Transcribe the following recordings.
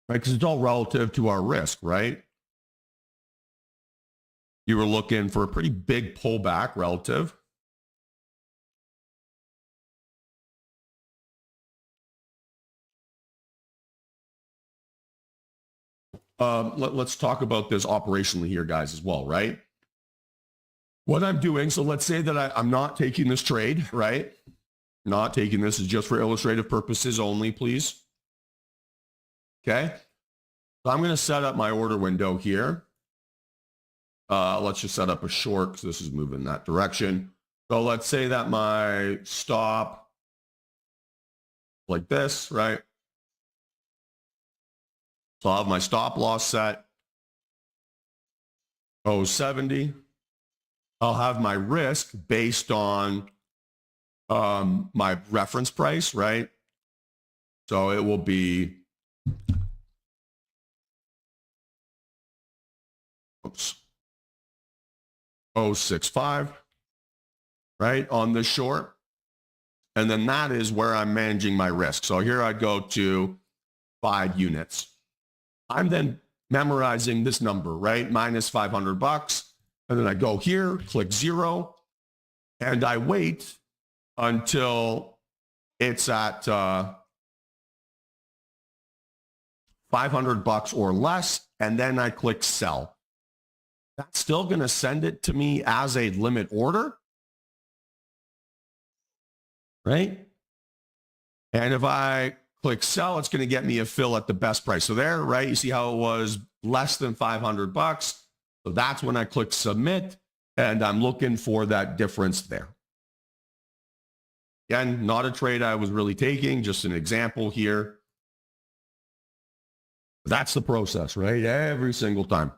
right? Because it's all relative to our risk, right? You were looking for a pretty big pullback relative. Let's talk about this operationally here, guys, as well, right? What I'm doing, so let's say that I'm not taking this trade, right? Not taking this, is just for illustrative purposes only, please. Okay. So I'm going to set up my order window here. Let's just set up a short because this is moving in that direction. So let's say that my stop like this, right? So I'll have my stop loss set 070. I'll have my risk based on my reference price, right? So it will be, oops, 065, right, on this short. And then that is where I'm managing my risk. So here I go to 5 units. I'm then memorizing this number, right? Minus $500. And then I go here, click 0, and I wait until it's at $500 or less, and then I click sell. That's still going to send it to me as a limit order, right? And if I click sell, it's going to get me a fill at the best price. So there, right, you see how it was less than $500. So that's when I click submit, and I'm looking for that difference there. Again, not a trade I was really taking, just an example here. That's the process, right? Every single time.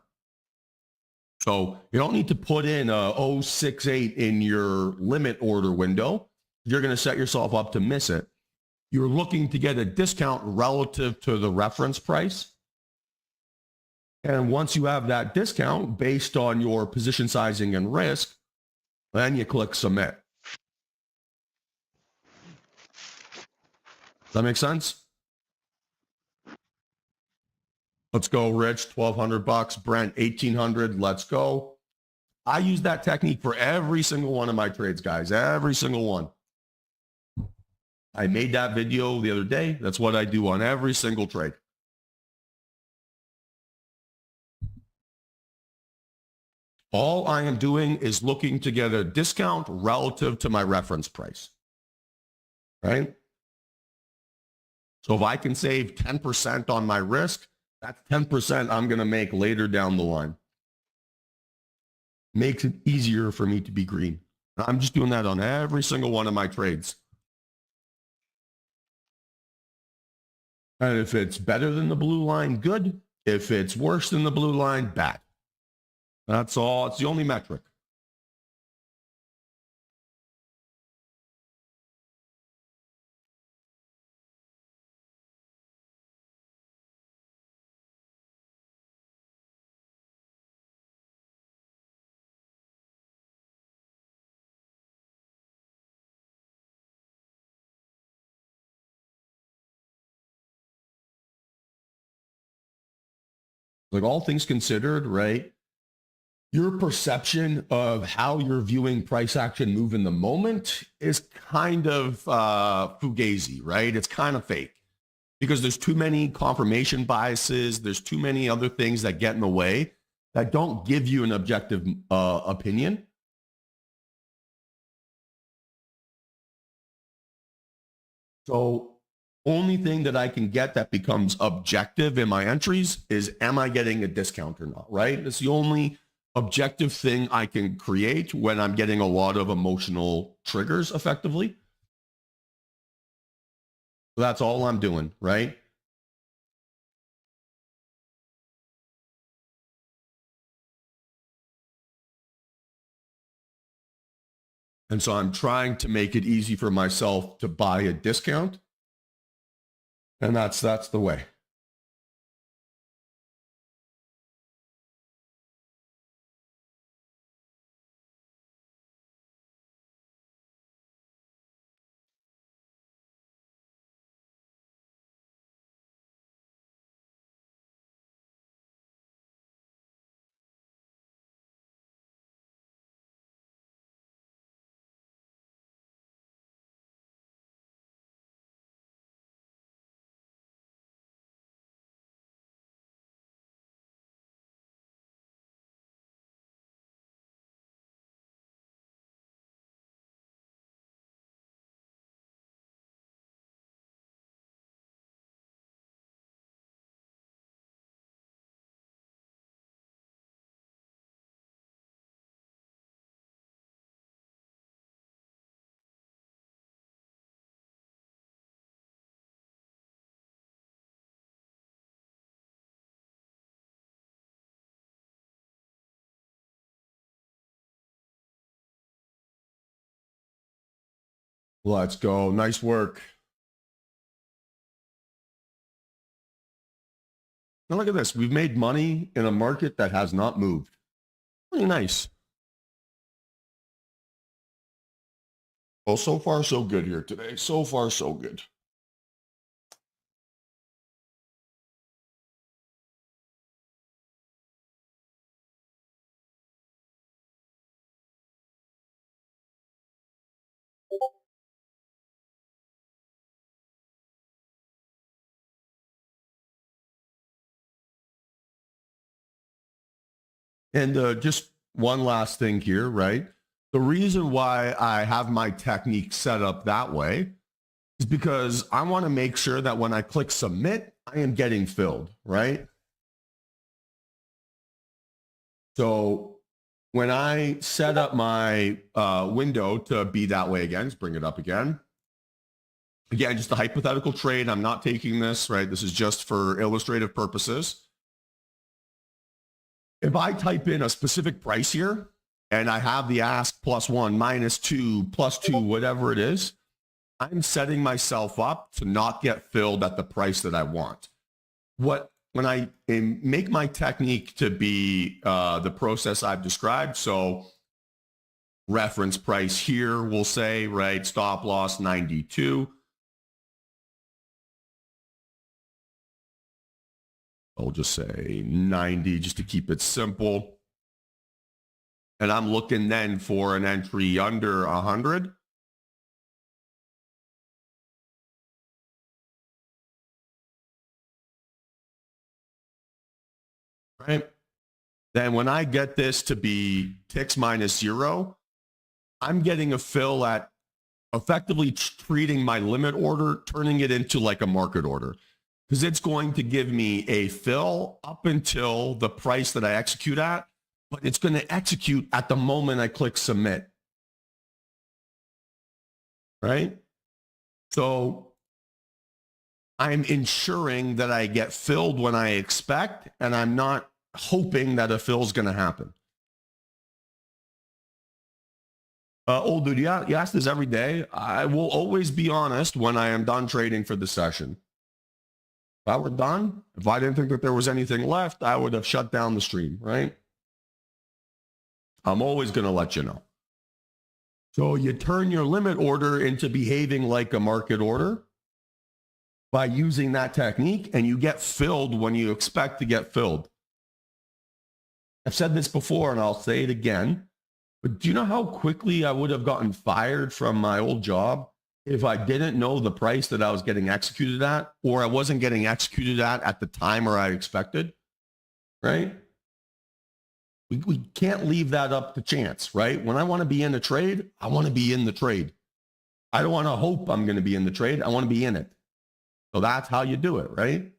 So you don't need to put in a 068 in your limit order window. You're going to set yourself up to miss it. You're looking to get a discount relative to the reference price. And once you have that discount based on your position sizing and risk, then you click submit. Does that make sense? Let's go, Rich. $1,200. Brent, $1,800. Let's go. I use that technique for every single one of my trades, guys. Every single one. I made that video the other day. That's what I do on every single trade. All I am doing is looking to get a discount relative to my reference price, right? So if I can save 10% on my risk, that's 10% I'm going to make later down the line. Makes it easier for me to be green. I'm just doing that on every single one of my trades. And if it's better than the blue line, good. If it's worse than the blue line, bad. That's all. It's the only metric. Like all things considered, right? Your perception of how you're viewing price action move in the moment is kind of fugazi, right? It's kind of fake because there's too many confirmation biases. There's too many other things that get in the way that don't give you an objective opinion. So only thing that I can get that becomes objective in my entries is, am I getting a discount or not, right? It's the only objective thing I can create when I'm getting a lot of emotional triggers effectively. So that's all I'm doing, right? And so I'm trying to make it easy for myself to buy a discount. And that's the way. Let's go. Nice work. Now look at this. We've made money in a market that has not moved. Pretty nice. Well, so far so good here today. So far so good. And just one last thing here, right? The reason why I have my technique set up that way is because I want to make sure that when I click submit, I am getting filled, right? So when I set up my window to be that way again, let's bring it up again. Again, just a hypothetical trade. I'm not taking this, right? This is just for illustrative purposes. If I type in a specific price here and I have the ask +1, -2, +2, whatever it is, I'm setting myself up to not get filled at the price that I want. When I make my technique to be the process I've described, so reference price here, we'll say, right, stop loss 92. I'll just say 90 just to keep it simple. And I'm looking then for an entry under 100. Right? Then when I get this to be ticks -0, I'm getting a fill at effectively treating my limit order, turning it into like a market order. Because it's going to give me a fill up until the price that I execute at, but it's going to execute at the moment I click submit. Right? So I'm ensuring that I get filled when I expect, and I'm not hoping that a fill is going to happen. Old dude, you ask this every day. I will always be honest when I am done trading for the session. If I were done, if I didn't think that there was anything left, I would have shut down the stream, right? I'm always going to let you know. So you turn your limit order into behaving like a market order by using that technique, and you get filled when you expect to get filled. I've said this before, and I'll say it again, but do you know how quickly I would have gotten fired from my old job if I didn't know the price that I was getting executed at, or I wasn't getting executed at the time or I expected, right? We can't leave that up to chance, right? When I want to be in a trade, I want to be in the trade. I don't want to hope I'm going to be in the trade. I want to be in it. So that's how you do it, right?